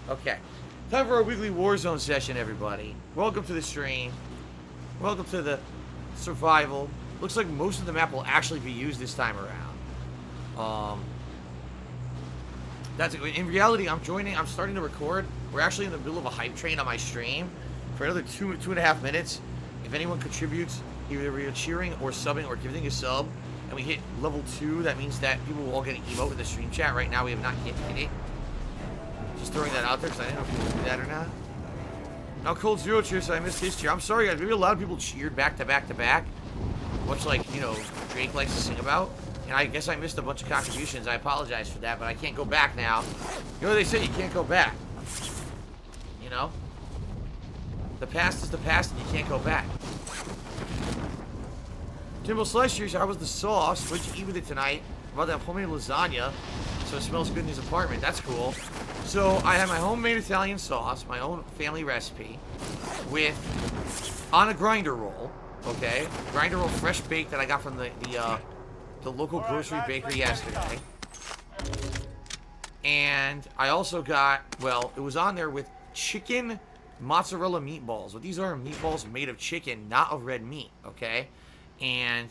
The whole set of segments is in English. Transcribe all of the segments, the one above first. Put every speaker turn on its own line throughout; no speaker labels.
Okay. Time for our weekly Warzone session, everybody. Welcome to the stream. Welcome to the survival. Looks like most of the map will actually be used this time around. That's in reality. I'm starting to record. We're actually in the middle of a hype train on my stream for another two and a half minutes. If anyone contributes, either via cheering or subbing or giving a sub, and we hit level 2, that means that people will all get an emote in the stream chat. Right now, we have not hit it. Just throwing that out there because I didn't know if people do that or not. Now, Cold Zero cheers. So I missed his cheer. I'm sorry, guys. Maybe a lot of people cheered back to back to back, much like Drake likes to sing about. And I guess I missed a bunch of contributions. I apologize for that, but I can't go back now. You know what they say? You can't go back. You know? The past is the past, and you can't go back. Timbo Slice cheers. How was the sauce? What'd you eat with it tonight? About that homemade lasagna, so it smells good in his apartment. That's cool. So I have my homemade Italian sauce, my own family recipe, on a grinder roll. Okay, grinder roll, fresh baked that I got from the local grocery bakery yesterday. And I also got, well, it was on there with chicken mozzarella meatballs. What these are meatballs made of chicken, not of red meat. Okay, and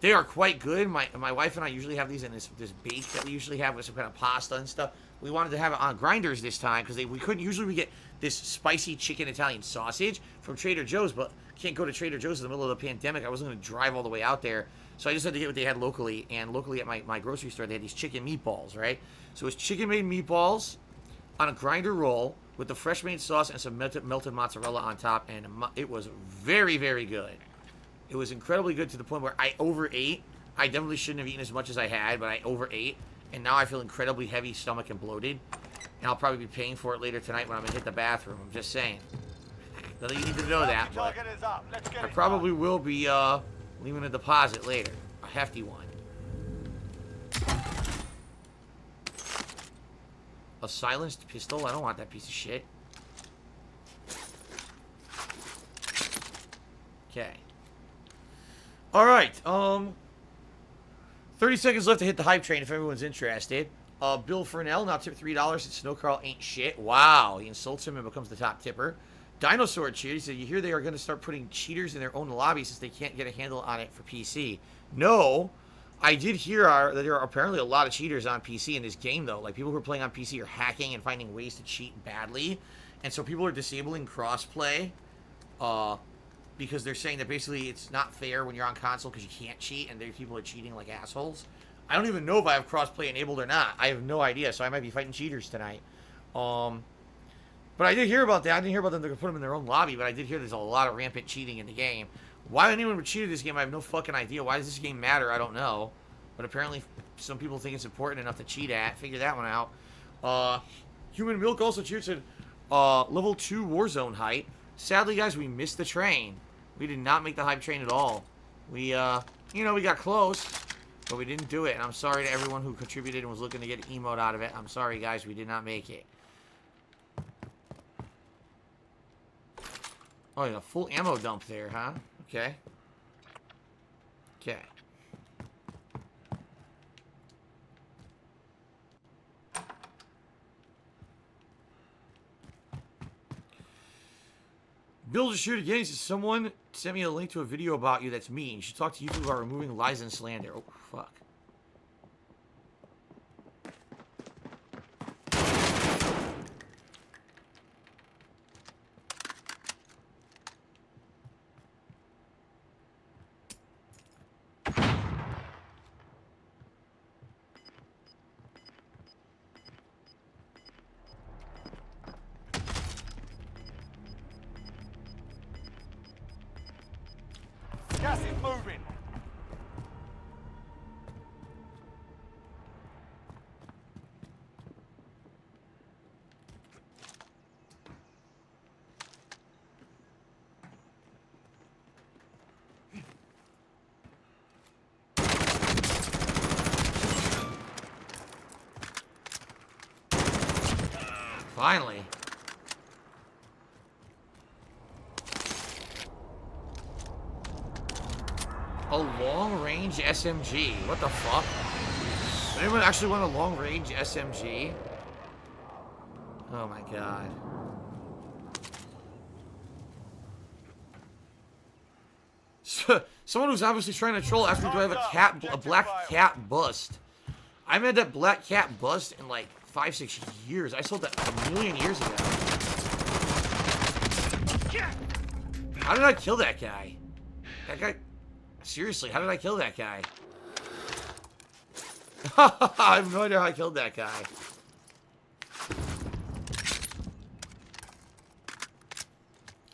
they are quite good. My wife and I usually have these in this bake that we usually have with some kind of pasta and stuff. We wanted to have it on grinders this time because we couldn't. Usually we get this spicy chicken Italian sausage from Trader Joe's, but can't go to Trader Joe's in the middle of the pandemic. I wasn't going to drive all the way out there, so I just had to get what they had locally. And locally at my grocery store, they had these chicken meatballs, right? So it's chicken-made meatballs on a grinder roll with the fresh-made sauce and some melted mozzarella on top, and it was very, very good. It was incredibly good to the point where I overate. I definitely shouldn't have eaten as much as I had, but I overate. And now I feel incredibly heavy stomach and bloated. And I'll probably be paying for it later tonight when I'm going to hit the bathroom. I'm just saying. Nothing you need to know that, but I probably will be leaving a deposit later. A hefty one. A silenced pistol? I don't want that piece of shit. Okay. Alright, 30 seconds left to hit the hype train if everyone's interested. Bill Furnell, now tip $3. Snow Carl ain't shit. Wow, he insults him and becomes the top tipper. Dinosaur cheer, he said, you hear they are going to start putting cheaters in their own lobby since they can't get a handle on it for PC. No, I did hear that there are apparently a lot of cheaters on PC in this game, though. Like, people who are playing on PC are hacking and finding ways to cheat badly. And so people are disabling crossplay, because they're saying that basically it's not fair when you're on console because you can't cheat, and people are cheating like assholes. I don't even know if I have crossplay enabled or not. I have no idea, so I might be fighting cheaters tonight. But I did hear about that. I didn't hear about them to put them in their own lobby, but I did hear there's a lot of rampant cheating in the game. Why anyone would cheat in this game, I have no fucking idea. Why does this game matter? I don't know. But apparently some people think it's important enough to cheat at. Figure that one out. Human Milk also cheered, said, level 2 Warzone height. Sadly, guys, we missed the train. We did not make the hype train at all. We, we got close, but we didn't do it. And I'm sorry to everyone who contributed and was looking to get an emote out of it. I'm sorry, guys, we did not make it. Oh, yeah, full ammo dump there, huh? Okay. Okay. Bill just shoot again. He says, someone sent me a link to a video about you that's mean. You should talk to YouTube about removing lies and slander. Oh, fuck.
Gas is moving.
Finally. A long-range SMG. What the fuck? Anyone actually want a long-range SMG? Oh my god. Someone who's obviously trying to troll asked me, do I have a black cat bust? I haven't had that black cat bust in like 5-6 years. I sold that a million years ago. How did I kill that guy? That guy... Seriously, how did I kill that guy? I have no idea how I killed that guy.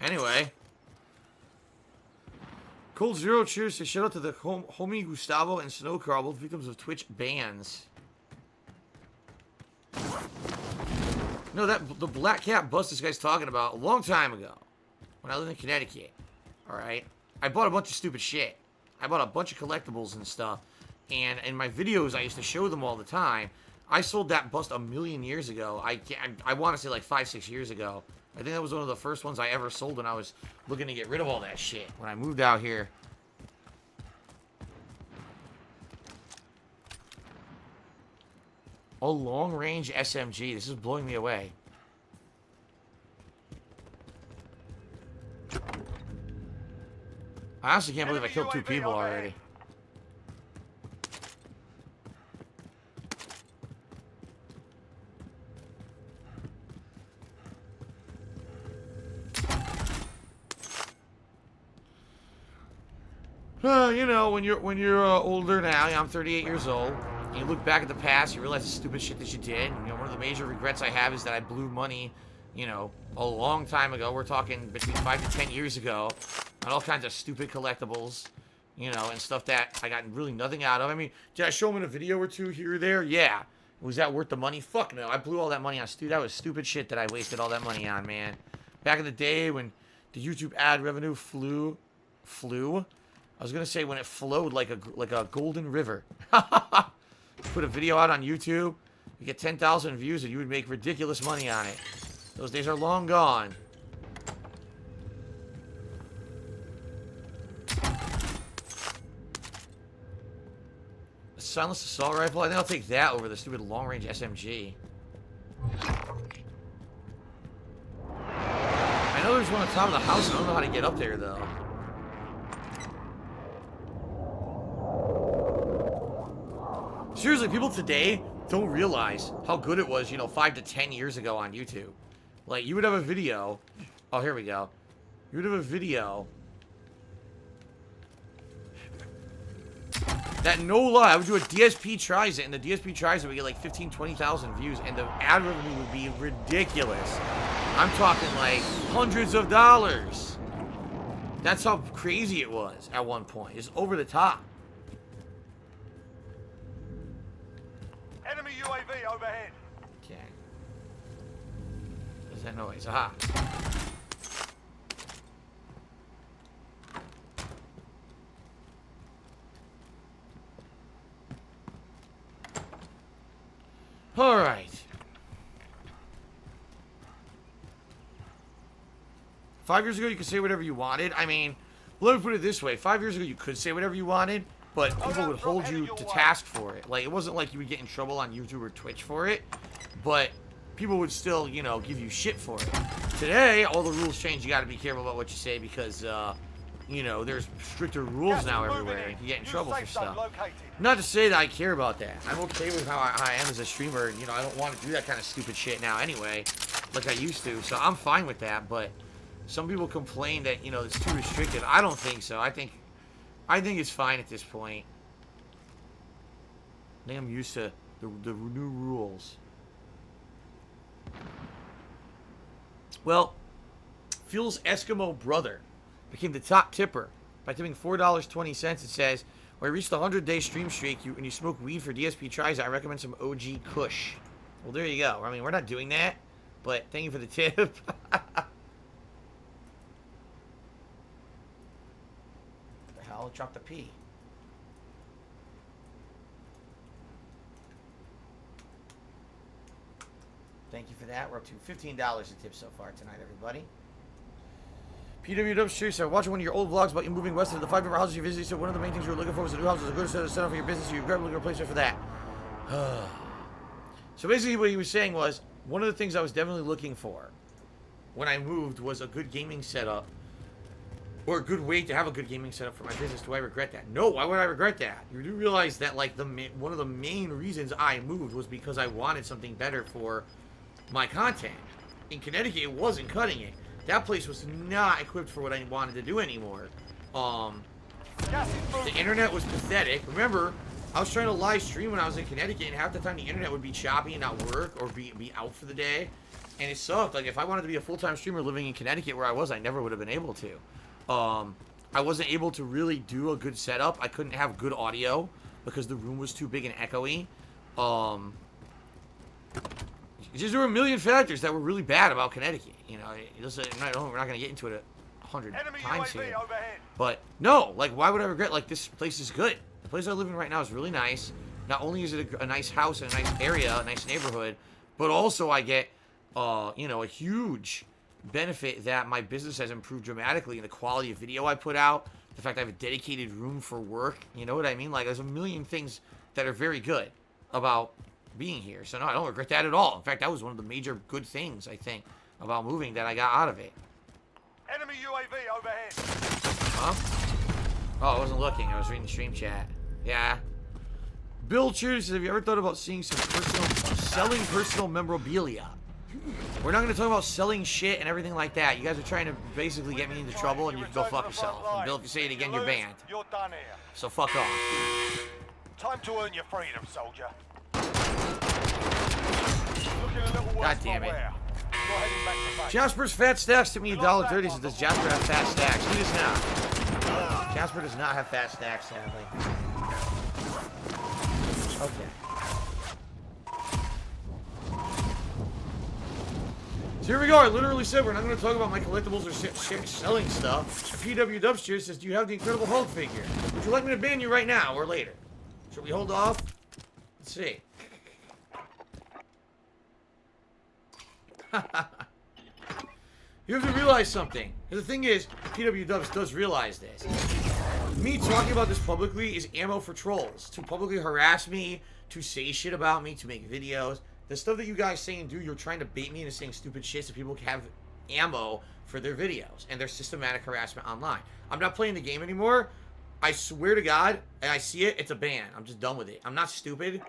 Anyway. Cold Zero cheers to shout out to the homie Gustavo and Snowcar, both victims of Twitch bans. No, the black cat bust this guy's talking about a long time ago. When I lived in Connecticut. Alright? I bought a bunch of stupid shit. I bought a bunch of collectibles and stuff. And in my videos, I used to show them all the time. I sold that bust a million years ago. I want to say like 5-6 years ago. I think that was one of the first ones I ever sold when I was looking to get rid of all that shit. When I moved out here. Oh, long-range SMG. This is blowing me away. I honestly can't believe I killed 2 people already. You know, when you're older now, I'm 38 years old, and you look back at the past, you realize the stupid shit that you did. And, you know, one of the major regrets I have is that I blew money, you know, a long time ago. We're talking between 5 to 10 years ago, on all kinds of stupid collectibles, you know, and stuff that I got really nothing out of. I mean, did I show them in a video or two here or there? Yeah. Was that worth the money? Fuck no. I blew all that money on that was stupid shit that I wasted all that money on, man. Back in the day when the YouTube ad revenue flew. I was gonna say when it flowed like a golden river. Put a video out on YouTube, you get 10,000 views, and you would make ridiculous money on it. Those days are long gone. A silenced assault rifle? I think I'll take that over the stupid long-range SMG. I know there's one on top of the house. I don't know how to get up there though. Seriously, people today don't realize how good it was, you know, 5 to 10 years ago on YouTube. Like, you would have a video. Oh, here we go. You would have a video. That, no lie, I would do a DSP tries it, and the DSP tries it would get like 15, 20,000 views, and the ad revenue would be ridiculous. I'm talking like hundreds of dollars. That's how crazy it was at one point. It's over the top.
Enemy UAV overhead.
Okay. What's that noise? Aha. All right. 5 years ago, you could say whatever you wanted. I mean, let me put it this way. 5 years ago, you could say whatever you wanted, but people would hold you to task for it. Like, it wasn't like you would get in trouble on YouTube or Twitch for it, but people would still, you know, give you shit for it. Today, all the rules change. You got to be careful about what you say because, you know, there's stricter rules now everywhere. You get in trouble for stuff. Not to say that I care about that. I'm okay with how I am as a streamer. You know, I don't want to do that kind of stupid shit now anyway, like I used to. So I'm fine with that, but some people complain that, you know, it's too restrictive. I don't think so. I think it's fine at this point. I think I'm used to the new rules. Well, Fuel's Eskimo brother became the top tipper by tipping $4.20. It says, when I reached the 100-day stream streak and you smoke weed for DSP tries, I recommend some OG Kush. Well, there you go. I mean, we're not doing that, but thank you for the tip. What the hell? Dropped the P. Thank you for that. We're up to $15 a tip so far tonight, everybody. PWW Street, so watching one of your old vlogs about you moving west of the 5 different houses you visited. So one of the main things you were looking for was a new house, was a good setup for your business. So you grabbed a replacement for that. So basically, what he was saying was, one of the things I was definitely looking for when I moved was a good gaming setup, or a good way to have a good gaming setup for my business. Do I regret that? No, why would I regret that? You do realize that, like, one of the main reasons I moved was because I wanted something better for my content. In Connecticut, it wasn't cutting it. That place was not equipped for what I wanted to do anymore. The internet was pathetic. Remember, I was trying to live stream when I was in Connecticut, and half the time the internet would be choppy and not work, or be out for the day. And it sucked. Like, if I wanted to be a full-time streamer living in Connecticut where I was, I never would have been able to. I wasn't able to really do a good setup. I couldn't have good audio because the room was too big and echoey. Just there were a million factors that were really bad about Connecticut. You know, we're not going to get into it 100 times here. But no, like, why would I regret? Like, this place is good. The place I live in right now is really nice. Not only is it a nice house and a nice area, a nice neighborhood, but also I get, you know, a huge benefit that my business has improved dramatically in the quality of video I put out, the fact I have a dedicated room for work, you know what I mean? Like, there's a million things that are very good about being here. So no, I don't regret that at all. In fact, that was one of the major good things, I think, about moving that I got out of it.
Enemy UAV overhead.
Huh? Oh, I wasn't looking. I was reading the stream chat. Yeah. Bill Cheers says, have you ever thought about selling personal memorabilia? We're not going to talk about selling shit and everything like that. You guys are trying to basically get me into trouble, and you can go fuck yourself. And Bill, if you say it again, you're banned.
You're done here.
So fuck off.
Time to earn your freedom, soldier. Looking a little worse.
God damn it.
You're heading back to base.
Jasper's Fat Stacks to me $1.30. So does Jasper have fat stacks? He does not. Jasper does not have fat stacks, sadly. Okay. So here we go. I literally said we're not going to talk about my collectibles or selling stuff. PW Dubster says, do you have the Incredible Hulk figure? Would you like me to ban you right now or later? Should we hold off? Let's see. You have to realize something. The thing is, PW Dubs does realize this. Me talking about this publicly is ammo for trolls. To publicly harass me, to say shit about me, to make videos. The stuff that you guys say and do, you're trying to bait me into saying stupid shit so people can have ammo for their videos. And their systematic harassment online. I'm not playing the game anymore. I swear to God, and I see it, it's a ban. I'm just done with it. I'm not stupid.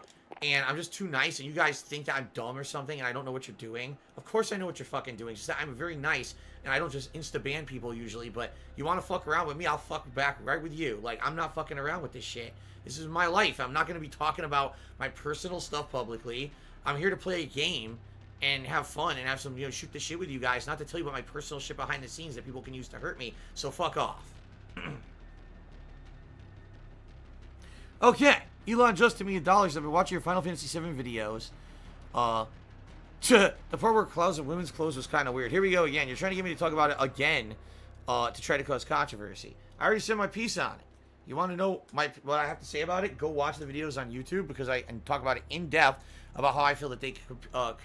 And I'm just too nice, and you guys think that I'm dumb or something, and I don't know what you're doing. Of course I know what you're fucking doing. It's just that I'm very nice, and I don't just insta-ban people usually, but you want to fuck around with me, I'll fuck back right with you. Like, I'm not fucking around with this shit. This is my life. I'm not going to be talking about my personal stuff publicly. I'm here to play a game and have fun and have some, you know, shoot the shit with you guys, not to tell you about my personal shit behind the scenes that people can use to hurt me. So fuck off. Okay. Elon just to me $1. I've been watching your Final Fantasy VII videos. The part where clothes and women's clothes was kind of weird. Here we go again. You're trying to get me to talk about it again to try to cause controversy. I already said my piece on it. You want to know what I have to say about it? Go watch the videos on YouTube because I can talk about it in depth about how I feel that they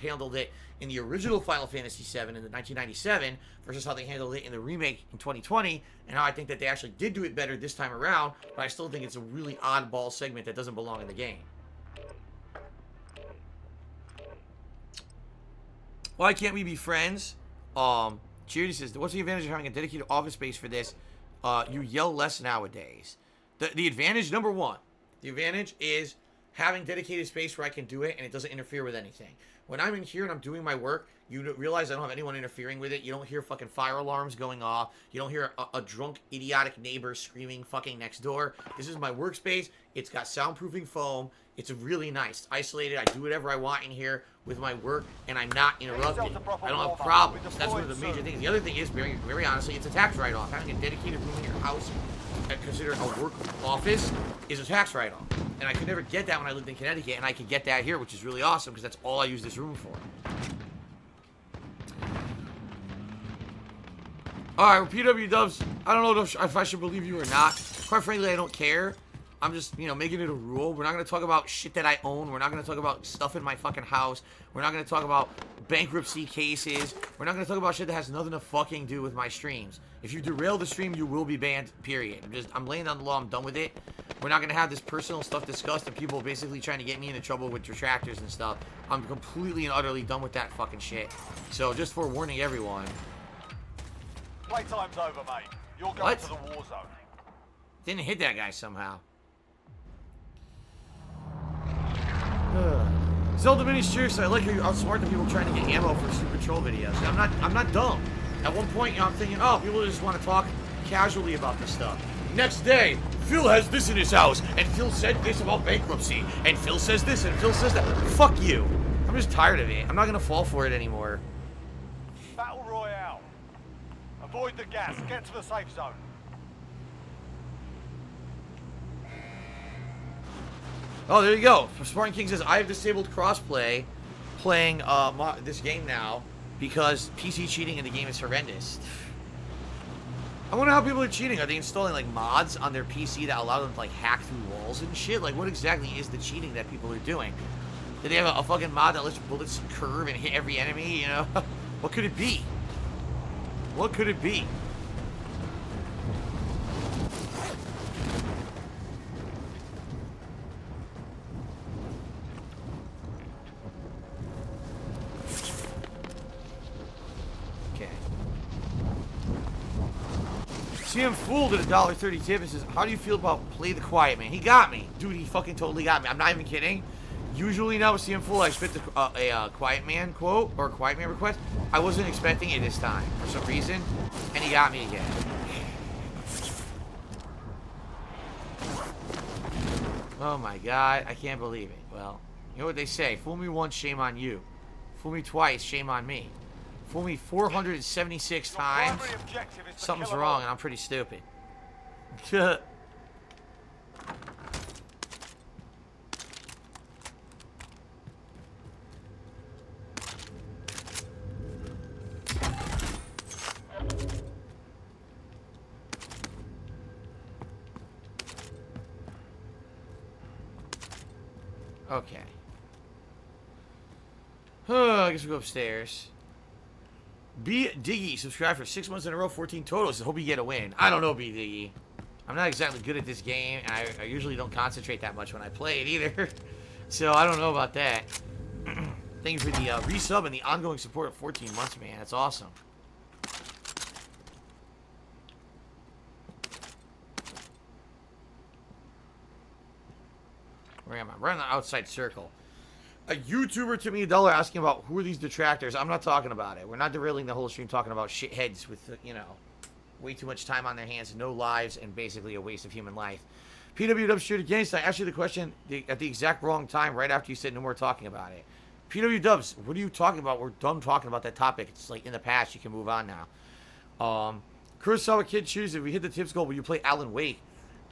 handled it in the original Final Fantasy VII in the 1997 versus how they handled it in the remake in 2020, and how I think that they actually did do it better this time around, but I still think it's a really oddball segment that doesn't belong in the game. Why can't we be friends? Charity says, what's the advantage of having a dedicated office space for this? You yell less nowadays. The advantage, number one, the advantage is having dedicated space where I can do it and it doesn't interfere with anything. When I'm in here and I'm doing my work, you realize I don't have anyone interfering with it. You don't hear fucking fire alarms going off. You don't hear a drunk, idiotic neighbor screaming fucking next door. This is my workspace. It's got soundproofing foam. It's really nice. It's isolated. I do whatever I want in here with my work, and I'm not interrupted. I don't have problems. That's one of the major things. The other thing is, very, very honestly, it's a tax write-off. Having a dedicated room in your house considered a work office is a tax write-off. And I could never get that when I lived in Connecticut, and I could get that here, which is really awesome, because that's all I use this room for. Alright, PW Dubs, I don't know if I should believe you or not. Quite frankly, I don't care. I'm just, you know, making it a rule. We're not going to talk about shit that I own. We're not going to talk about stuff in my fucking house. We're not going to talk about bankruptcy cases. We're not going to talk about shit that has nothing to fucking do with my streams. If you derail the stream, you will be banned, period. I'm laying down the law. I'm done with it. We're not going to have this personal stuff discussed and people basically trying to get me into trouble with detractors and stuff. I'm completely and utterly done with that fucking shit. So, just forewarning everyone.
Playtime's over, mate. You're going to the war zone.
Didn't hit that guy somehow. Zelda Mini, seriously, I like how you outsmart the people trying to get ammo for Super Troll videos. I'm not dumb. At one point, you know, I'm thinking, oh, people just want to talk casually about this stuff. Next day, Phil has this in his house, and Phil said this about bankruptcy, and Phil says this, and Phil says that. Fuck you. I'm just tired of it. I'm not gonna fall for it anymore.
Battle Royale. Avoid the gas. Get to the safe zone.
Oh, there you go. Spartan King says, I have disabled crossplay playing this game now because PC cheating in the game is horrendous. I wonder how people are cheating. Are they installing, like, mods on their PC that allow them to, like, hack through walls and shit? Like, what exactly is the cheating that people are doing? Do they have a fucking mod that lets bullets curve and hit every enemy, you know? What could it be? What could it be? CM Fool did a $1.30 tip and says, how do you feel about Play the Quiet Man? He got me. Dude, he fucking totally got me. I'm not even kidding. Usually now with CM Fool, I spit a Quiet Man quote or a Quiet Man request. I wasn't expecting it this time for some reason, and he got me again. Oh my god, I can't believe it. Well, you know what they say, fool me once, shame on you. Fool me twice, shame on me. Fool me 476 times, something's wrong and I'm pretty stupid. Okay. I guess we'll go upstairs. B Diggy subscribed for 6 months in a row, 14 totals. Hope you get a win. I don't know, B Diggy. I'm not exactly good at this game, and I usually don't concentrate that much when I play it either. So I don't know about that. Thank you for the resub and the ongoing support of 14 months, man. That's awesome. Where am I? We're in the outside circle. A YouTuber took me $1 asking about who are these detractors. I'm not talking about it. We're not derailing the whole stream talking about shitheads with, you know, way too much time on their hands, no lives, and basically a waste of human life. PW Shoot Against, I asked you the question at the exact wrong time, right after you said no more talking about it. PW Dubs, what are you talking about? We're done talking about that topic. It's like in the past. You can move on now. Kurosawa Kid Shoes, if we hit the tips goal, will you play Alan Wake?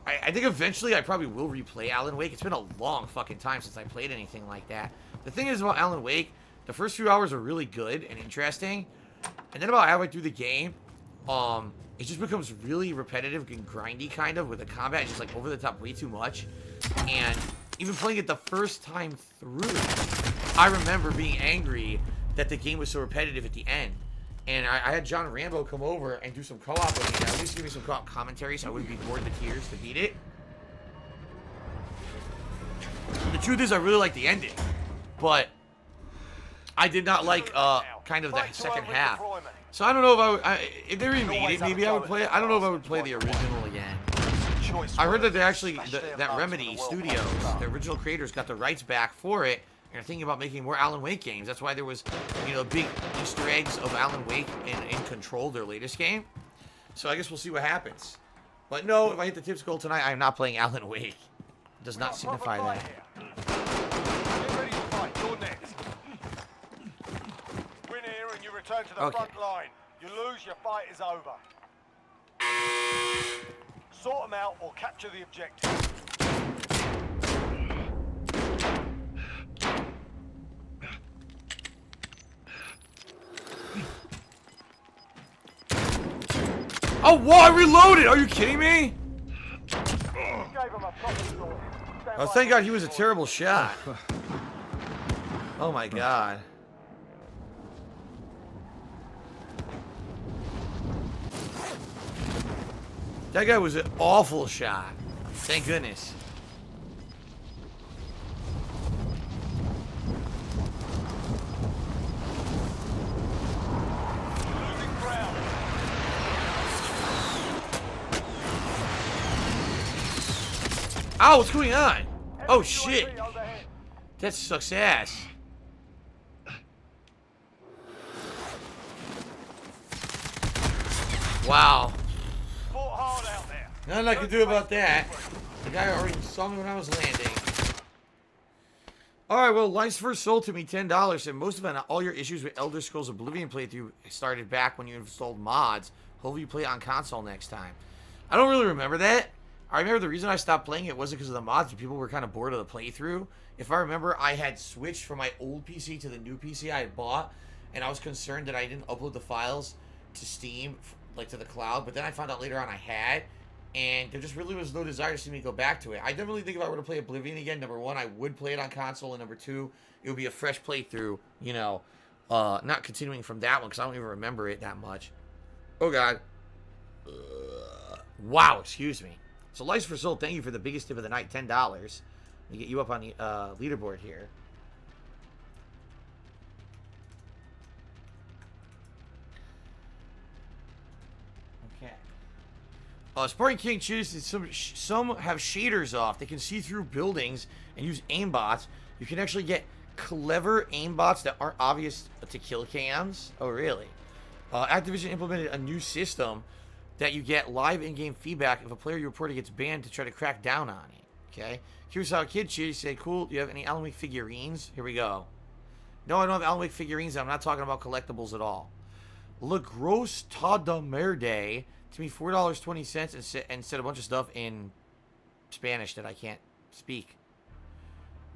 I think eventually I probably will replay Alan Wake. It's been a long fucking time since I played anything like that. The thing is about Alan Wake, the first few hours are really good and interesting. And then about halfway through the game, it just becomes really repetitive and grindy kind of with the combat just like over the top way too much. And even playing it the first time through, I remember being angry that the game was so repetitive at the end. And I had John Rambo come over and do some co-op with me. At least give me some co-op commentary so I wouldn't be bored to tears to beat it. The truth is I really like the ending. But I did not like kind of that second half. So I don't know if I would, if they remade it, maybe I would play it. I don't know if I would play the original again. I heard that they actually, that Remedy Studios, the original creators, got the rights back for it. And are thinking about making more Alan Wake games. That's why there was, you know, big Easter eggs of Alan Wake in Control, their latest game. So I guess we'll see what happens. But no, if I hit the tips goal tonight, I am not playing Alan Wake. It does not signify that.
Get ready to fight. You're next. Win here and you return to the front line. You lose, your fight is over. Sort them out or capture the objective.
Oh, whoa, I reloaded! Are you kidding me? Oh, thank God he was a terrible shot. Oh my God. That guy was an awful shot. Thank goodness.
Losing ground.
Ow, what's going on? Oh,
Enemy
shit.
UAV overhead.
That sucks ass. Wow.
Fought hard out there.
Nothing I can do about that. The guy already saw me when I was landing. Alright, well, Life's first sold to me $10, and most of it, all your issues with Elder Scrolls Oblivion playthrough started back when you installed mods. Hopefully you play it on console next time. I don't really remember that. I remember the reason I stopped playing it wasn't because of the mods, but people were kind of bored of the playthrough. If I remember, I had switched from my old PC to the new PC I had bought, and I was concerned that I didn't upload the files to Steam, like to the cloud, but then I found out later on I had, and there just really was no desire to see me go back to it. I definitely think if I were to play Oblivion again, number one, I would play it on console, and number two, it would be a fresh playthrough, you know, not continuing from that one, because I don't even remember it that much. Oh, God. Wow, excuse me. So, Life's for Soul, thank you for the biggest tip of the night, $10. Let me get you up on the leaderboard here. Okay. Spartan King chooses some have shaders off. They can see through buildings and use aimbots. You can actually get clever aimbots that aren't obvious to kill cams. Oh, really? Activision implemented a new system that you get live in-game feedback if a player you reported gets banned to try to crack down on it. Okay? Here's how Kid Cheers say, cool, do you have any Alan Wake figurines? Here we go. No, I don't have Alan Wake figurines. I'm not talking about collectibles at all. Le Gros Tas de Merde to me $4.20 and said a bunch of stuff in Spanish that I can't speak.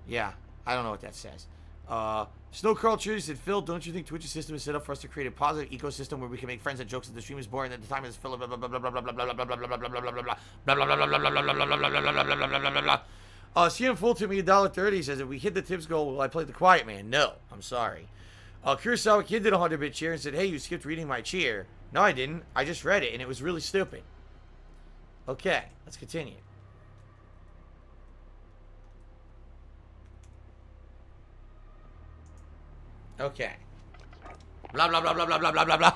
Yeah, I don't know what that says. Snowcrawl Cheers said, Phil, don't you think Twitch's system is set up for us to create a positive ecosystem where we can make friends and jokes that the stream is boring, that the time is filled blah blah blah blah blah blah blah blah blah blah blah blah blah blah blah. CM Full to me $1.30 says, if we hit the tips goal, will I play the Quiet Man? No, I'm sorry. Kurosawa Kid did a 100-bit cheer and said, hey, you skipped reading my cheer. No, I didn't. I just read it, and it was really stupid. Okay, let's continue. Okay. Blah, blah, blah, blah, blah, blah, blah, blah, blah.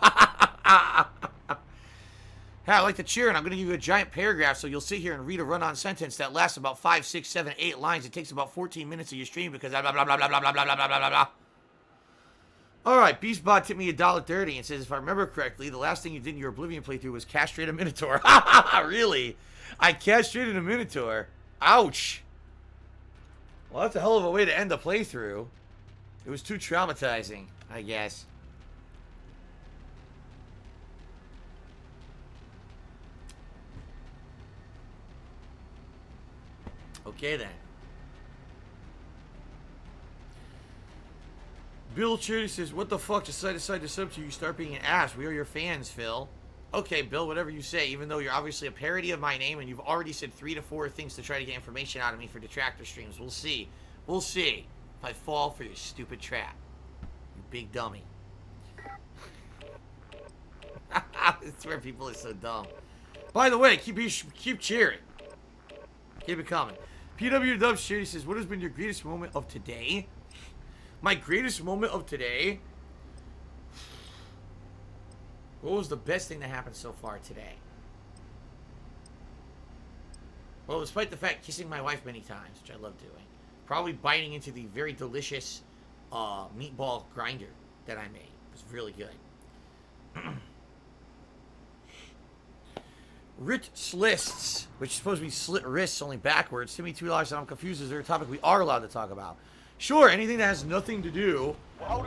Hey, I like to cheer, and I'm going to give you a giant paragraph so you'll sit here and read a run-on sentence that lasts about 5, 6, 7, 8 lines. It takes about 14 minutes of your stream because blah, blah, blah, blah, blah, blah, blah, blah, blah, blah, blah. All right, BeastBot tipped me $1.30 and says, if I remember correctly, the last thing you did in your Oblivion playthrough was castrate a Minotaur. Really? I castrated a Minotaur? Ouch. Well, that's a hell of a way to end the playthrough. It was too traumatizing, I guess. Okay, then. Bill Charity says, what the fuck? Just decide to sub to you. Start being an ass. We are your fans, Phil. Okay, Bill, whatever you say, even though you're obviously a parody of my name and you've already said 3 to 4 things to try to get information out of me for detractor streams. We'll see. We'll see if I fall for your stupid trap. You big dummy. I swear people are so dumb. By the way, keep cheering. Keep it coming. PW Dubs Charity says, what has been your greatest moment of today? My greatest moment of today? What was the best thing that happened so far today? Well, despite the fact kissing my wife many times, which I love doing, probably biting into the very delicious meatball grinder that I made. It was really good. Rit Slists, which is supposed to be slit wrists, only backwards. Timmy $2, and I'm confused. Is there a topic we are allowed to talk about? Sure, anything that has nothing to do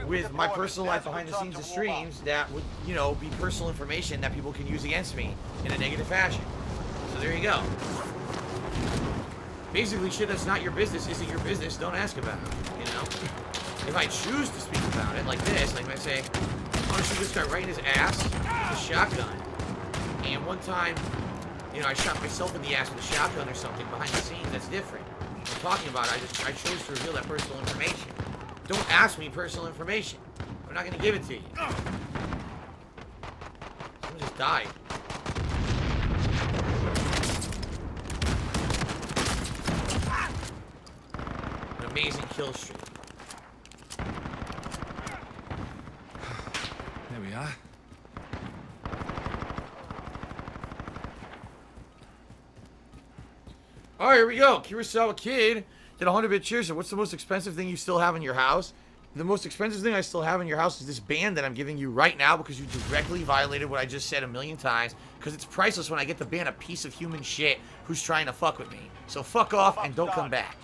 with my personal life behind the scenes of streams that would, you know, be personal information that people can use against me in a negative fashion. So there you go. Basically, shit that's not your business isn't your business. Don't ask about it, you know? If I choose to speak about it, like this, like if I say, I want to shoot this guy right in his ass with a shotgun. And one time, you know, I shot myself in the ass with a shotgun or something behind the scenes. That's different. I'm talking about it. I chose to reveal that personal information. Don't ask me personal information. I'm not going to give it to you. Someone just died. amazing kill streak.
There we are.
All right, here we go. Kurosawa Kid did 100-bit cheers. So what's the most expensive thing you still have in your house? The most expensive thing I still have in your house is this band that I'm giving you right now because you directly violated what I just said a million times. Because it's priceless when I get to ban a piece of human shit who's trying to fuck with me. So fuck off and don't come back.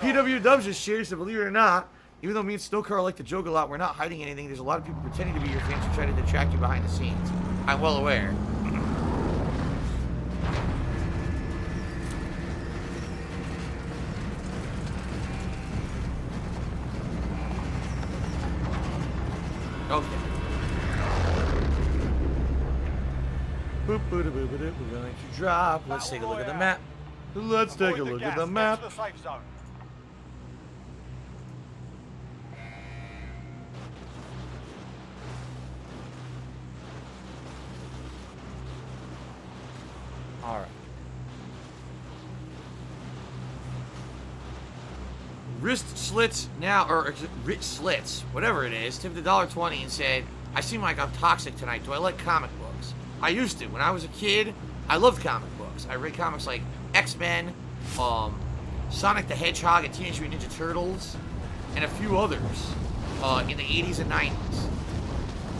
PW Dubs just shares, so believe it or not, even though me and Snowcar like to joke a lot, we're not hiding anything. There's a lot of people pretending to be your fans who try to detract you behind the scenes. I'm well aware. Okay. We're going to drop. Let's take a look at the map. Let's take a look at the map. All right. Wrist slits now, or wrist slits, whatever it is, tipped $1.20 and said, I seem like I'm toxic tonight. Do I like comic books? I used to. When I was a kid, I loved comic books. I read comics like X-Men, Sonic the Hedgehog and Teenage Mutant Ninja Turtles, and a few others in the 80s and 90s.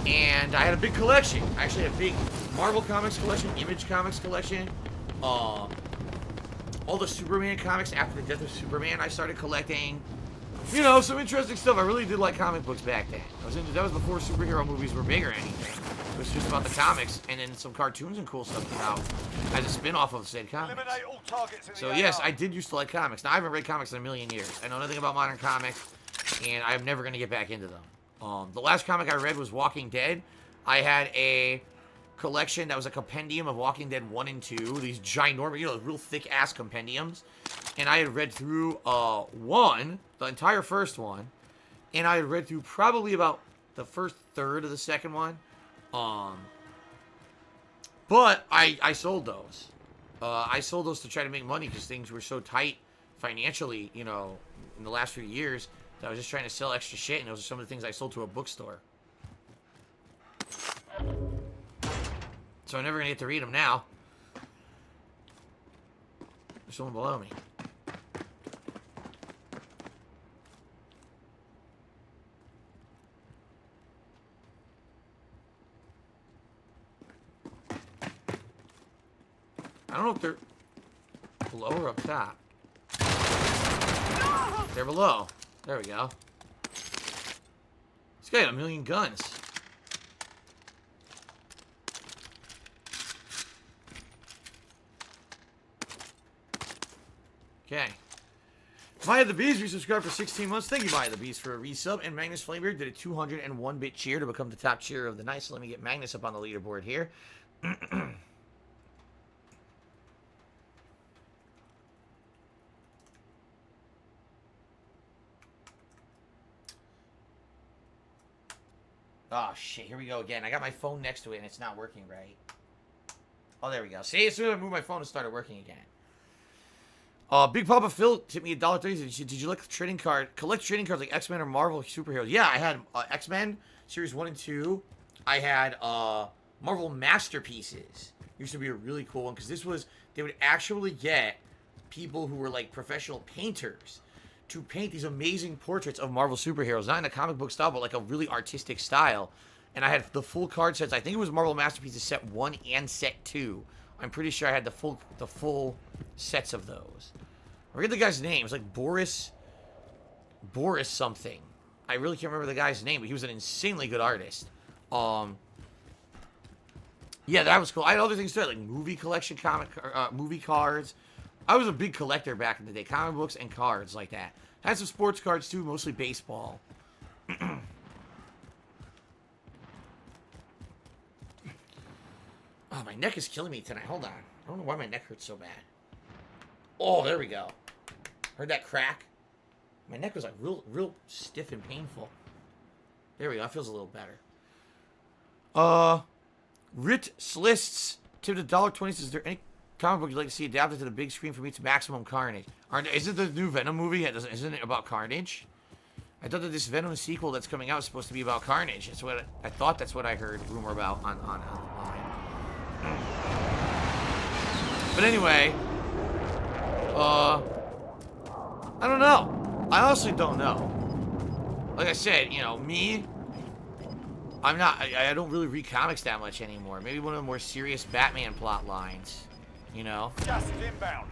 And I had a big collection. I actually had a big Marvel Comics collection, Image Comics collection, all the Superman comics. After the death of Superman, I started collecting, you know, some interesting stuff. I really did like comic books back then. That was before superhero movies were big or anything. It was just about the comics, and then some cartoons and cool stuff came out as a spin-off of said comics. So yes, I did used to like comics. Now, I haven't read comics in a million years. I know nothing about modern comics, and I'm never going to get back into them. The last comic I read was Walking Dead. I had a collection that was a compendium of Walking Dead 1 and 2, these ginormous, you know, real thick-ass compendiums, and I had read through one, the entire first one, and I had read through probably about the first third of the second one, but I sold those. I sold those to try to make money because things were so tight financially, you know, in the last few years, that I was just trying to sell extra shit, and those are some of the things I sold to a bookstore. So I'm never going to get to read them now. There's someone below me. I don't know if they're below or up top. They're below. There we go. This guy had 1,000,000 guns. Okay. Maya the Beast resubscribed for 16 months. Thank you, Maya the Beast, for a resub. And Magnus Flamebeard did a 201-bit cheer to become the top cheer of the night. So let me get Magnus up on the leaderboard here. Oh, shit. Here we go again. I got my phone next to it, and it's not working right. Oh, there we go. See, as soon as I moved my phone, it started working again. Big Papa Phil tipped me $1.30. Did you like trading collect trading cards like X-Men or Marvel superheroes? Yeah, I had X-Men Series 1 and 2. I had Marvel Masterpieces. Used to be a really cool one because this was, they would actually get people who were like professional painters to paint these amazing portraits of Marvel superheroes, not in a comic book style, but like a really artistic style. And I had the full card sets. I think it was Marvel Masterpieces set 1 and set 2. I'm pretty sure I had the full sets of those. I forget the guy's name. It's like Boris something. I really can't remember the guy's name, but he was an insanely good artist. Yeah, that was cool. I had other things too, like movie collection, movie cards. I was a big collector back in the day, comic books and cards like that. I had some sports cards too, mostly baseball. Oh, my neck is killing me tonight. Hold on. I don't know why my neck hurts so bad. Oh, there we go. Heard that crack? My neck was like real stiff and painful. There we go. That feels a little better. Rit Slists tipped $1.20. Is there any comic book you'd like to see adapted to the big screen for me to maximum carnage? Isn't the new Venom movie? Isn't it about Carnage? I thought that this Venom sequel that's coming out is supposed to be about Carnage. That's what I thought. That's what I heard rumor about online. But anyway, I don't know. I honestly don't know. Like I said, you know, me, I don't really read comics that much anymore. Maybe one of the more serious Batman plot lines, you know?
Just inbound.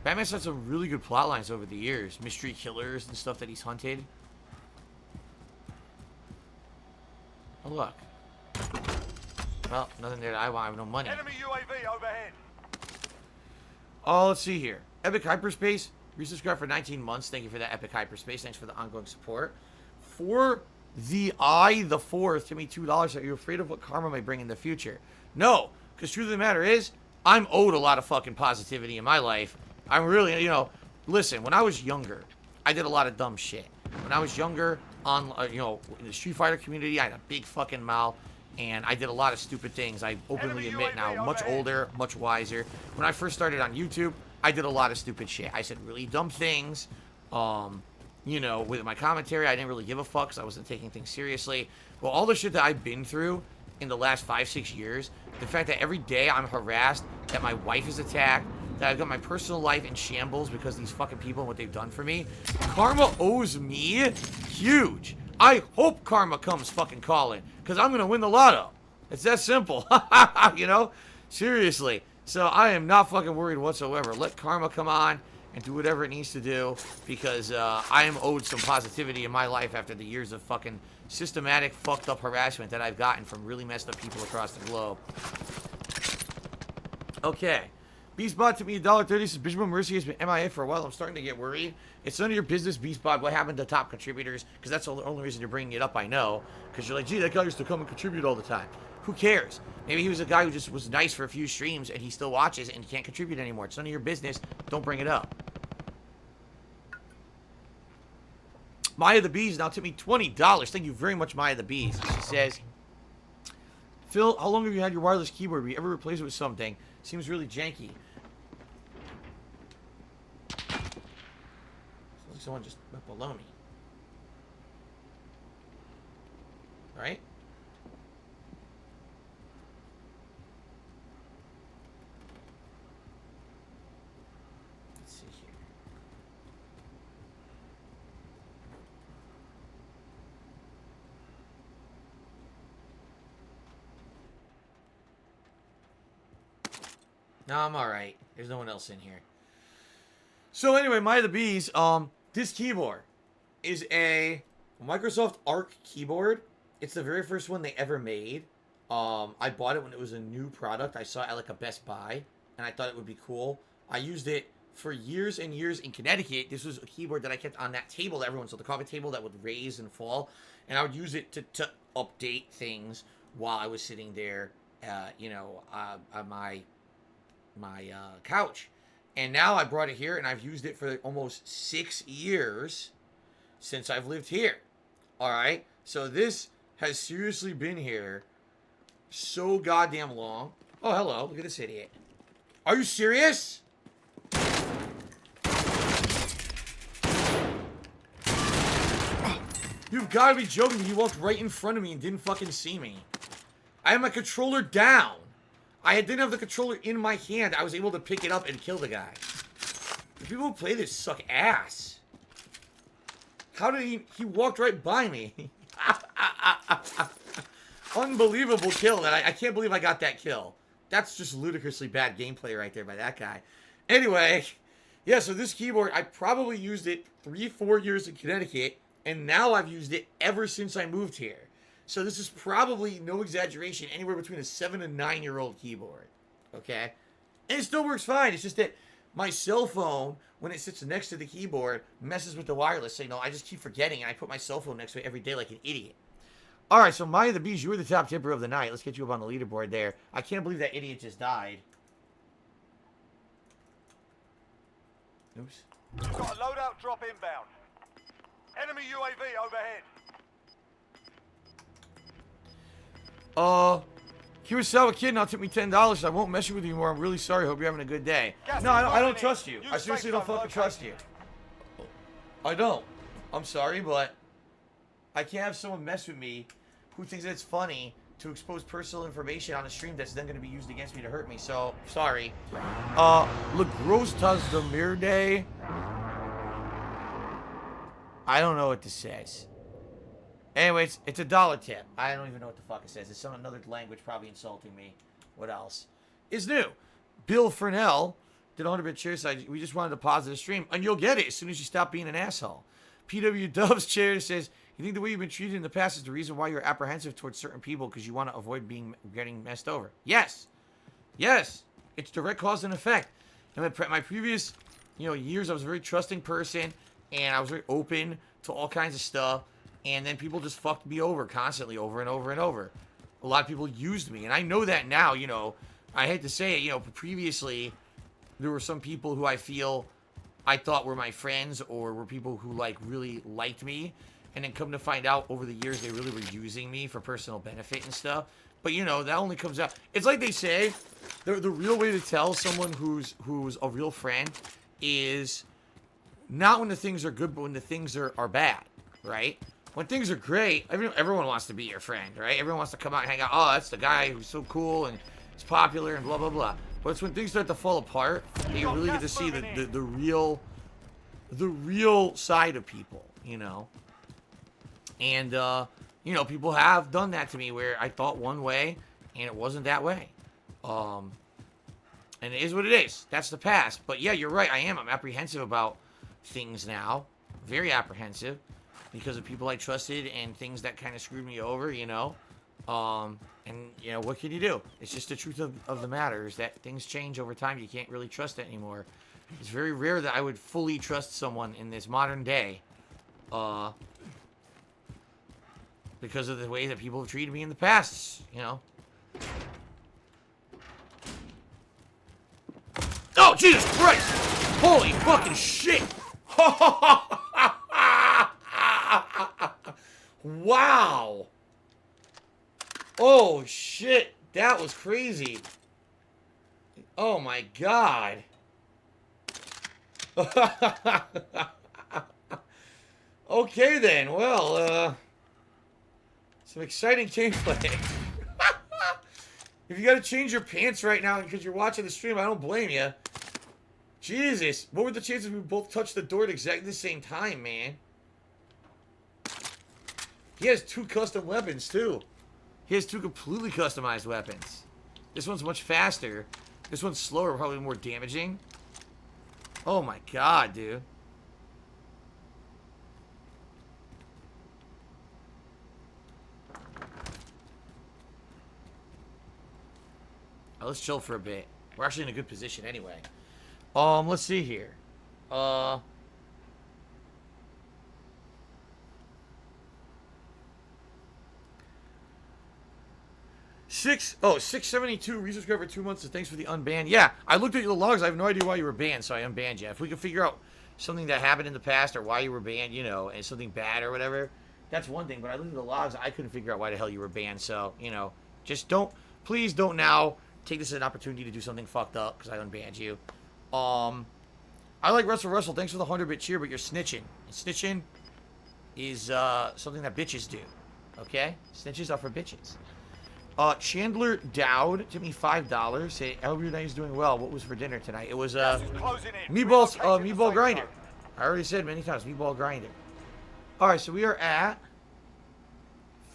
Batman's had some really good plot lines over the years. Mystery killers and stuff that he's hunted. Oh, look. Well, nothing there that I want. I have no money.
Enemy UAV overhead.
Oh, let's see here. Epic Hyperspace. Resubscribe for 19 months. Thank you for that, Epic Hyperspace. Thanks for the ongoing support. For the 4th, give me $2. Are you afraid of what karma may bring in the future? No, because truth of the matter is, I'm owed a lot of fucking positivity in my life. I'm really, you know, listen, when I was younger, I did a lot of dumb shit. When I was younger, on, you know, in the Street Fighter community, I had a big fucking mouth, and I did a lot of stupid things. I openly admit now, much older, much wiser. When I first started on YouTube, I did a lot of stupid shit. I said really dumb things. You know, with my commentary, I didn't really give a fuck because I wasn't taking things seriously. Well, all the shit that I've been through in the last 5-6 years, the fact that every day I'm harassed, that my wife is attacked, that I've got my personal life in shambles because of these fucking people and what they've done for me, karma owes me huge. I hope karma comes fucking calling because I'm going to win the lotto. It's that simple. You know? Seriously. So I am not fucking worried whatsoever. Let karma come on and do whatever it needs to do because I am owed some positivity in my life after the years of fucking systematic fucked up harassment that I've gotten from really messed up people across the globe. Okay. Beastbot to me $1.30 says Bishop Mercy has been MIA for a while. I'm starting to get worried. It's none of your business, Beastbot. What happened to top contributors? Because that's the only reason you're bringing it up, I know. Because you're like, gee, that guy used to come and contribute all the time. Who cares? Maybe he was a guy who just was nice for a few streams and he still watches and can't contribute anymore. It's none of your business. Don't bring it up. Maya the Bees now tip me $20. Thank you very much, Maya the Bees. She says, Phil, how long have you had your wireless keyboard? Have you ever replaced it with something? Seems really janky. Like someone just went below me. Right? Let's see here. No, I'm alright. There's no one else in here. So anyway, Maya the Bees, this keyboard is a Microsoft Arc keyboard. It's the very first one they ever made. I bought it when it was a new product. I saw it at like a Best Buy, and I thought it would be cool. I used it for years and years in Connecticut. This was a keyboard that I kept on that table that everyone saw, the coffee table that would raise and fall, and I would use it to update things while I was sitting there, you know, on my couch. And now I brought it here, and I've used it for almost 6 years since I've lived here. All right, so this has seriously been here so goddamn long. Oh, hello, look at this idiot. Are you serious? You've got to be joking me. He walked right in front of me and didn't fucking see me. I had my controller down. I didn't have the controller in my hand. I was able to pick it up and kill the guy. The people who play this suck ass. How did he walked right by me. Unbelievable kill. That I can't believe I got that kill. That's just ludicrously bad gameplay right there by that guy. Anyway, yeah, so this keyboard, I probably used it 3-4 years in Connecticut, and now I've used it ever since I moved here. So this is probably, no exaggeration, anywhere between a 7 and 9-year-old keyboard. Okay? And it still works fine. It's just that my cell phone, when it sits next to the keyboard, messes with the wireless signal. I just keep forgetting, and I put my cell phone next to it every day like an idiot. All right, so Maya the Bees, you were the top tipper of the night. Let's get you up on the leaderboard there. I can't believe that idiot just died. Oops.
You've got a loadout drop inbound. Enemy UAV overhead.
Kurosawa Kid now tip me $10. I won't mess with you anymore. I'm really sorry. Hope you're having a good day. No, I don't trust you. I seriously don't fucking trust you. I don't. I'm sorry, but I can't have someone mess with me who thinks it's funny to expose personal information on a stream that's then going to be used against me to hurt me. So, sorry. Lagrostas de Mirde. I don't know what this says. Anyways, it's $1 tip. I don't even know what the fuck it says. It's some another language probably insulting me. What else is new? Bill Furnell did 100-bit cheer side. We just wanted to pause the stream, and you'll get it as soon as you stop being an asshole. PW Dubs chair says, you think the way you've been treated in the past is the reason why you're apprehensive towards certain people because you want to avoid getting messed over? Yes. Yes. It's direct cause and effect. In my previous, years, I was a very trusting person, and I was very open to all kinds of stuff. And then people just fucked me over constantly, over and over and over. A lot of people used me. And I know that now, I hate to say it, previously, there were some people who I thought were my friends or were people who, really liked me. And then come to find out over the years, they really were using me for personal benefit and stuff. But, that only comes out. It's like they say, the real way to tell someone who's a real friend is not when the things are good, but when the things are bad, right? When things are great, everyone wants to be your friend, right? Everyone wants to come out and hang out. Oh, that's the guy who's so cool and is popular and blah, blah, blah. But it's when things start to fall apart that you really get to see the real side of people, And, people have done that to me where I thought one way and it wasn't that way. And it is what it is. That's the past. But yeah, you're right. I'm apprehensive about things now. Very apprehensive. Because of people I trusted and things that kind of screwed me over, And, what can you do? It's just the truth of the matter is that things change over time. You can't really trust it anymore. It's very rare that I would fully trust someone in this modern day. Because of the way that people have treated me in the past, Oh, Jesus Christ! Holy fucking shit! Wow. Oh, shit. That was crazy. Oh, my God. Okay, then. Well, some exciting gameplay. If you gotta change your pants right now because you're watching the stream, I don't blame you. Jesus. What were the chances we both touched the door at exactly the same time, man? He has 2 custom weapons, too. He has 2 completely customized weapons. This one's much faster. This one's slower, probably more damaging. Oh my God, dude. Oh, let's chill for a bit. We're actually in a good position anyway. Let's see here. 672 resubscribe for 2 months, and thanks for the unban. Yeah, I looked at your logs. I have no idea why you were banned, so I unbanned you. If we could figure out something that happened in the past or why you were banned, and something bad or whatever, that's one thing. But I looked at the logs. I couldn't figure out why the hell you were banned. So, just please don't now take this as an opportunity to do something fucked up because I unbanned you. I like Russell. Thanks for the 100-bit cheer, but you're snitching. And snitching is something that bitches do. Okay? Snitches are for bitches. Chandler Dowd tipped me $5. Say, I hope your night is doing well. What was for dinner tonight? It was meatball grinder. I already said many times, meatball grinder. All right, so we are at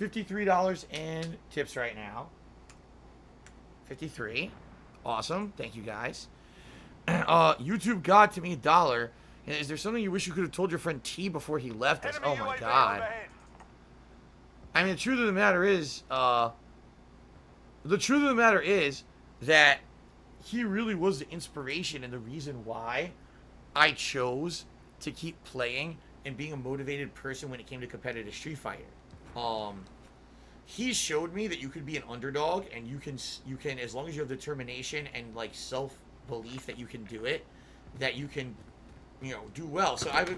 $53 in tips right now. 53. Awesome. Thank you, guys. YouTube God to me $1. Is there something you wish you could have told your friend T before he left us? Oh my God. I mean, the truth of the matter is that he really was the inspiration and the reason why I chose to keep playing and being a motivated person when it came to competitive Street Fighter. He showed me that you could be an underdog and you can, as long as you have determination and like self-belief that you can do it, that you can, do well. So I have a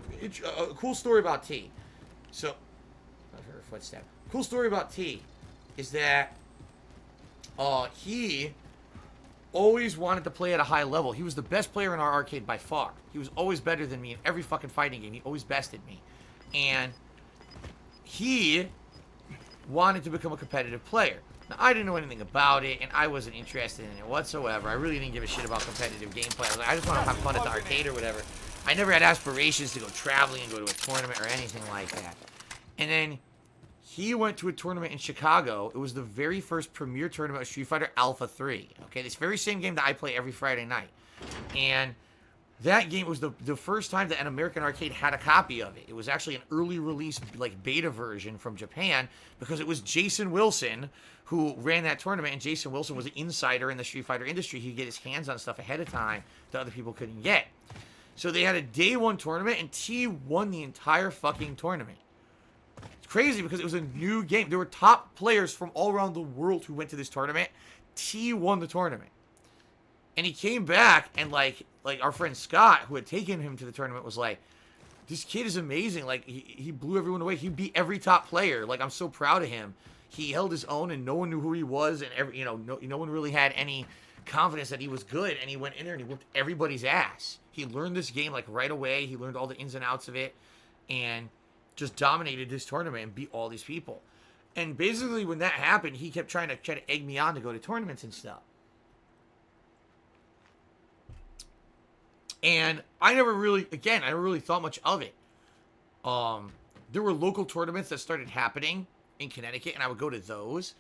cool story about T. So, I heard a footstep. Cool story about T is that he always wanted to play at a high level. He was the best player in our arcade by far. He was always better than me in every fucking fighting game. He always bested me. And he wanted to become a competitive player. Now, I didn't know anything about it, and I wasn't interested in it whatsoever. I really didn't give a shit about competitive gameplay. I was like, I just want to have fun at the arcade or whatever. I never had aspirations to go traveling and go to a tournament or anything like that. And then he went to a tournament in Chicago. It was the very first premier tournament of Street Fighter Alpha 3. Okay, this very same game that I play every Friday night. And that game was the first time that an American arcade had a copy of it. It was actually an early release, like, beta version from Japan, because it was Jason Wilson who ran that tournament, and Jason Wilson was an insider in the Street Fighter industry. He'd get his hands on stuff ahead of time that other people couldn't get. So they had a day one tournament, and T won the entire fucking tournament. It's crazy because it was a new game. There were top players from all around the world who went to this tournament. T won the tournament. And he came back, and like our friend Scott, who had taken him to the tournament, was like, this kid is amazing. Like, he blew everyone away. He beat every top player. Like, I'm so proud of him. He held his own, and no one knew who he was, and no one really had any confidence that he was good. And he went in there and he whooped everybody's ass. He learned this game like right away. He learned all the ins and outs of it, and just dominated this tournament and beat all these people. And basically, when that happened, he kept trying to egg me on to go to tournaments and stuff. And I never really thought much of it. There were local tournaments that started happening in Connecticut, and I would go to those.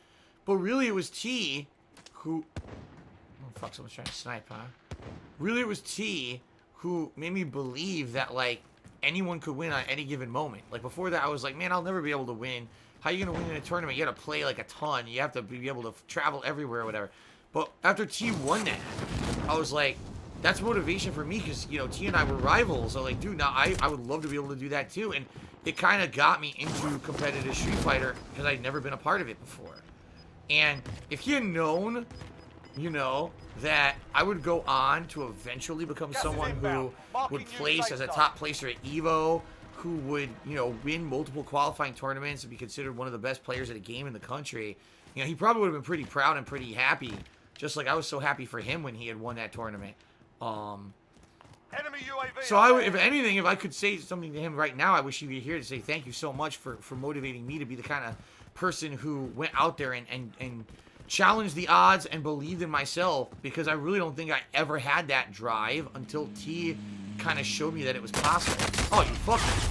But really, it was T who... Oh, fuck, someone's trying to snipe, huh? Really, it was T who made me believe that, like, anyone could win on any given moment. Like, before that, I was like, man, I'll never be able to win. How are you going to win in a tournament? You got to play, like, a ton. You have to be able to travel everywhere or whatever. But after T won that, I was like... That's motivation for me because, T and I were rivals. So, like, dude, now I would love to be able to do that too. And it kind of got me into competitive Street Fighter because I'd never been a part of it before. And if he had known, that I would go on to eventually become someone who would place as a top placer at EVO, who would, win multiple qualifying tournaments and be considered one of the best players at a game in the country, he probably would have been pretty proud and pretty happy. Just like I was so happy for him when he had won that tournament.
Enemy UAV
So if anything, if I could say something to him right now, I wish he'd be here to say thank you so much for motivating me to be the kind of person who went out there and challenged the odds and believed in myself, because I really don't think I ever had that drive until T kind of showed me that it was possible. Oh, you fucker.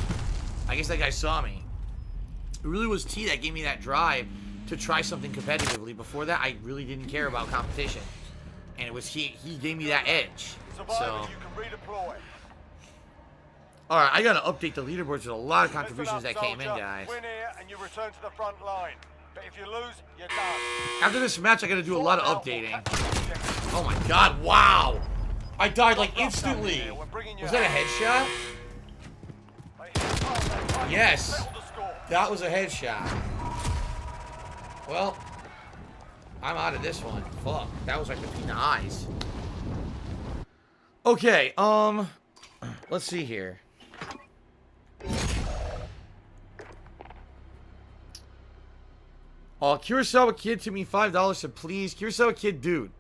I guess that guy saw me. It really was T that gave me that drive to try something competitively. Before that, I really didn't care about competition. And it was he gave me that edge. So, alright, I gotta update the leaderboards with a lot of contributions that came in, guys.
Win here and you return to the front line. But if you lose, you're done.
After this match, I gotta do a lot of updating. Oh my god, wow! I died like instantly. Was that a headshot? Yes. That was a headshot. Well, I'm out of this one. Fuck. That was like between the eyes. Okay, let's see here. Kurosawa Kid to me $5 said, please. Kurosawa Kid, dude.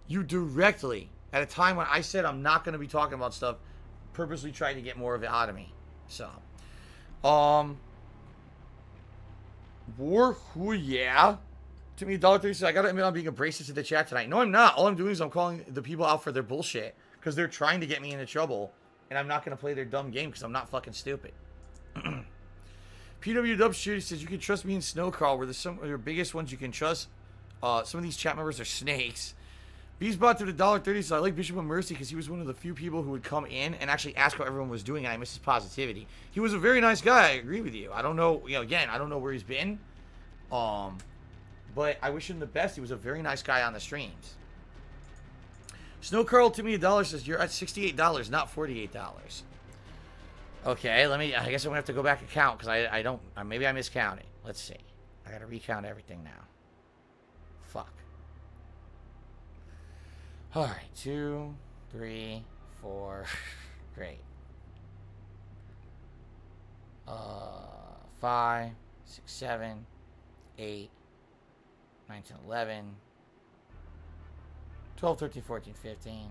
You directly, at a time when I said I'm not going to be talking about stuff, purposely tried to get more of it out of me. So, War Who Yeah. To me, $1.30 says, I gotta admit I'm being abrasive to the chat tonight. No, I'm not. All I'm doing is I'm calling the people out for their bullshit. Because they're trying to get me into trouble. And I'm not going to play their dumb game because I'm not fucking stupid. PW Dub Shooter says, you can trust me in Snowcrawl. We're some of your biggest ones you can trust. Some of these chat members are snakes. Beesbot to the $1.30 says, I like Bishop of Mercy because he was one of the few people who would come in and actually ask how everyone was doing. And I miss his positivity. He was a very nice guy. I agree with you. I don't know. Again, I don't know where he's been. But I wish him the best. He was a very nice guy on the streams. Snow Curl to me $1 says you're at $68, not $48. Okay, I guess I'm gonna have to go back and count because I don't. Maybe I miscounted. Let's see. I gotta recount everything now. Fuck. All right, 2, 3, 4. Great. 5, 6, 7, 8, 9, 10, 11, 12, 13, 14, 15,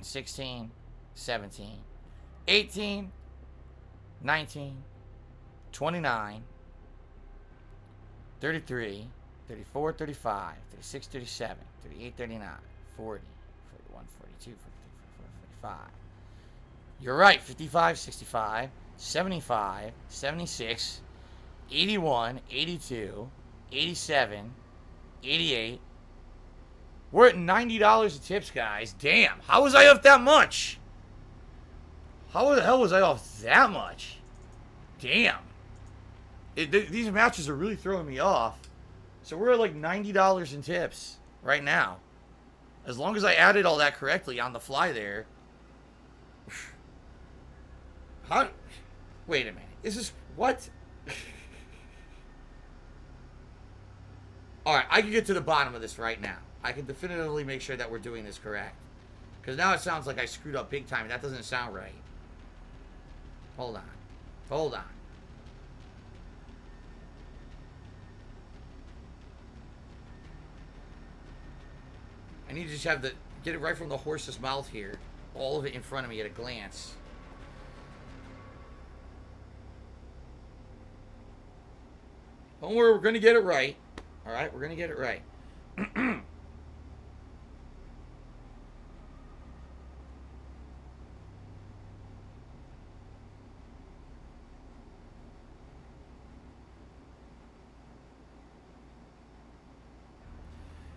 16, 17, 18, 19, 29, 33, 34, 35, 36, 37, 38, 39, 40, 41, 42, 43, 44, 45. You're right, 55, 65, 75, 76, 81, 82, 87, 88. We're at $90 of tips, guys. Damn, how was I off that much? How the hell was I off that much? Damn. These matches are really throwing me off. So we're at like $90 in tips right now. As long as I added all that correctly on the fly there. How? Wait a minute. Is this... What? Alright, I can get to the bottom of this right now. I can definitively make sure that we're doing this correct. Because now it sounds like I screwed up big time. That doesn't sound right. Hold on. Hold on. I need to just have the... Get it right from the horse's mouth here. All of it in front of me at a glance. Don't worry, we're going to get it right. Alright, we're going to get it right.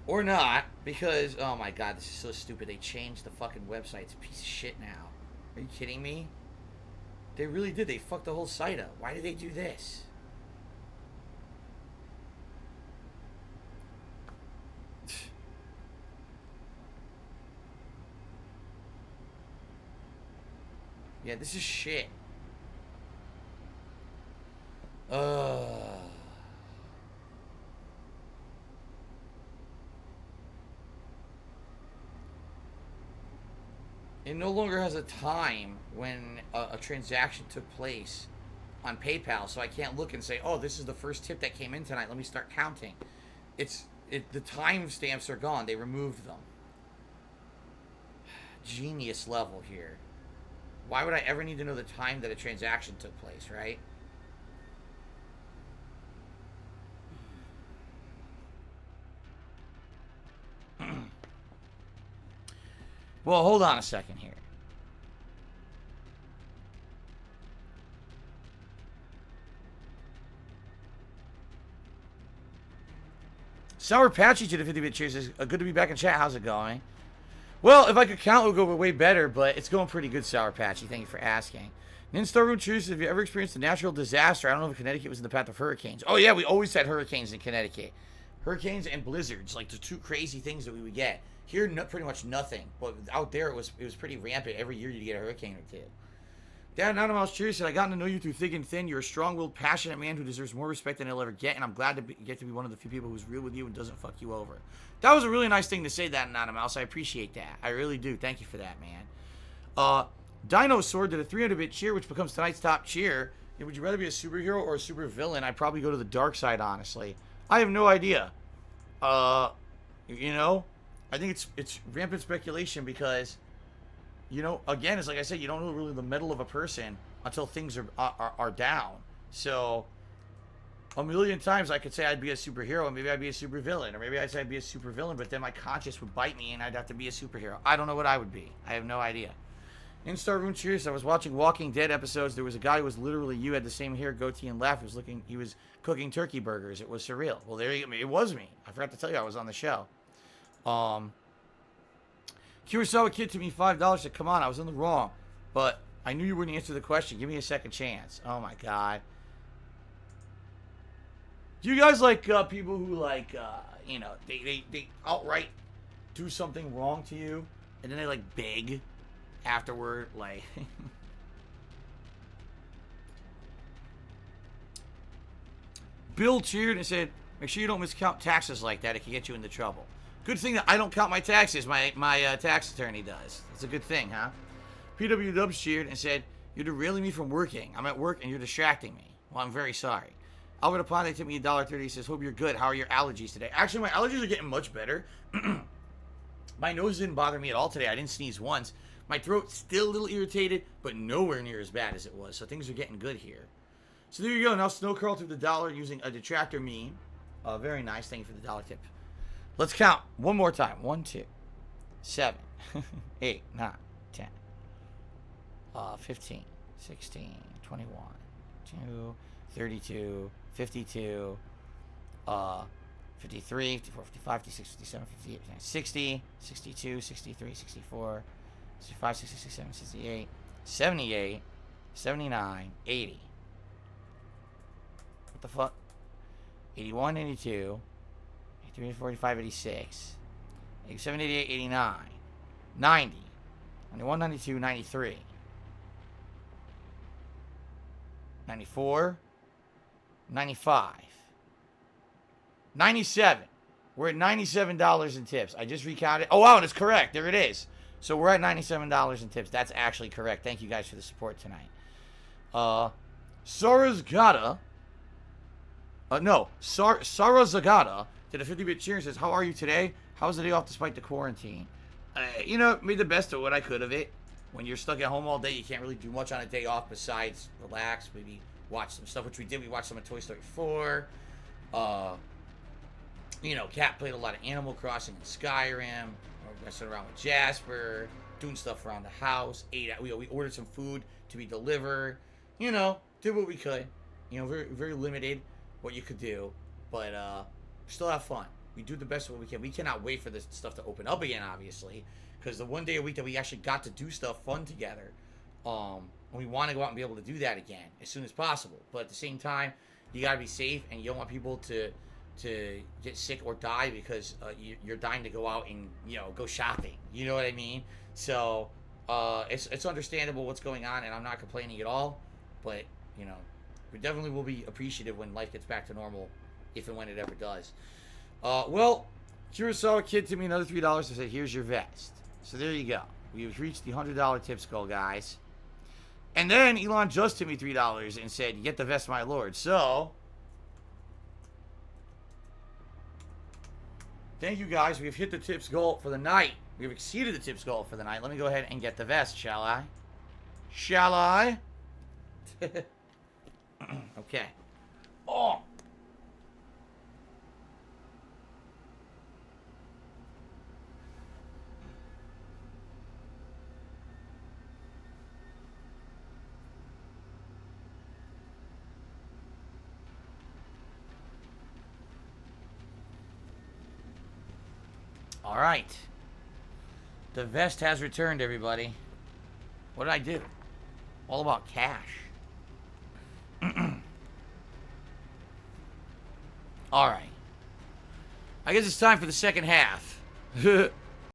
Or not, because, oh my god, this is so stupid. They changed the fucking website. It's a piece of shit now. Are you kidding me? They really did. They fucked the whole site up. Why did they do this? Yeah, this is shit. It no longer has a time when a transaction took place on PayPal, so I can't look and say, oh, this is the first tip that came in tonight. Let me start counting. The timestamps are gone. They removed them. Genius level here. Why would I ever need to know the time that a transaction took place, right? Well, hold on a second here. Sour Patchy to the 50-bit cheers says, good to be back in chat. How's it going? Well, if I could count, it would go way better, but it's going pretty good, Sour Patchy. Thank you for asking. Ninstar Room Cheers, have you ever experienced a natural disaster? I don't know if Connecticut was in the path of hurricanes. Oh, yeah, we always had hurricanes in Connecticut. Hurricanes and blizzards, like the two crazy things that we would get. Here, pretty much nothing. But out there, it was pretty rampant. Every year, you'd get a hurricane or two. Dad Anonymous Cheers said, I gotten to know you through thick and thin. You're a strong-willed, passionate man who deserves more respect than he'll ever get, and I'm glad to get to be one of the few people who's real with you and doesn't fuck you over. That was a really nice thing to say, that Anonymous. I appreciate that. I really do. Thank you for that, man. Dino Sword did a 300-bit cheer, which becomes tonight's top cheer. Would you rather be a superhero or a supervillain? I'd probably go to the dark side, honestly. I have no idea. You know, I think it's rampant speculation because, you know, again, it's like I said, you don't know really the mettle of a person until things are down. So, a million times I could say I'd be a superhero, and maybe I'd be a supervillain, or maybe I'd say I'd be a supervillain, but then my conscience would bite me, and I'd have to be a superhero. I don't know what I would be. I have no idea. Instar Room Cheers. I was watching Walking Dead episodes. There was a guy who was literally you, had the same hair, goatee, and laugh. He was cooking turkey burgers. It was surreal. Well, there you go. It was me. I forgot to tell you I was on the show. Kurosawa Kid to me $5 said, come on, I was in the wrong. But I knew you wouldn't answer the question. Give me a second chance. Oh, my God. Do you guys like people who, like, you know, they outright do something wrong to you, and then they, like, beg afterward, like... Bill cheered and said, make sure you don't miscount taxes like that. It can get you into trouble. Good thing that I don't count my taxes. My tax attorney does. It's a good thing, huh? PW Dubs cheered and said, you're derailing me from working. I'm at work and you're distracting me. Well, I'm very sorry. Albert Apon, they tipped me $1.30. He says, hope you're good. How are your allergies today? Actually, my allergies are getting much better. My nose didn't bother me at all today. I didn't sneeze once. My throat's still a little irritated, but nowhere near as bad as it was. So things are getting good here. So there you go. Now snow curl through the dollar using a detractor meme. Very nice. Thank you for the dollar tip. Let's count one more time. 1, 2, 7, 8, 9, 10, 15, 16, 21, 2, 32, 52, 53, 54, 55, 56, 57, 58, 60, 62, 63, 64, 65, 66, 67, 68, 78, 79, 80. What the fuck? 81, 82, 83, 45, 86, 87, 88, 89, 90, 91, 92, 93, 94, 95, 97. We're at $97 in tips. I just recounted. Oh, wow, and it's correct. There it is. So we're at $97 in tips. That's actually correct. Thank you guys for the support tonight. Sarazagata. Sarazagata did a 50-bit cheer and says, how are you today? How was the day off despite the quarantine? Made the best of what I could of it. When you're stuck at home all day, you can't really do much on a day off besides relax, maybe watch some stuff, which we did. We watched some of Toy Story 4. Cat played a lot of Animal Crossing and Skyrim. Messing around with Jasper, doing stuff around the house. We ordered some food to be delivered. Did what we could. Very, very limited what you could do, but still have fun. We do the best of what we can. We cannot wait for this stuff to open up again, obviously, because the one day a week that we actually got to do stuff fun together, we want to go out and be able to do that again as soon as possible. But at the same time, you gotta be safe, and you don't want people to get sick or die because you're dying to go out and go shopping. You know what I mean? So it's understandable what's going on, and I'm not complaining at all. But we definitely will be appreciative when life gets back to normal, if and when it ever does. Kurosawa Kid to me another $3 to say, here's your vest. So there you go. We've reached the $100 tips goal, guys. And then Elon just tipped me $3 and said, get the vest, my lord. So thank you, guys. We've hit the tips goal for the night. We've exceeded the tips goal for the night. Let me go ahead and get the vest, shall I? Shall I? Okay. Oh! All right. The vest has returned, everybody. What did I do? All about cash. All right. I guess it's time for the second half.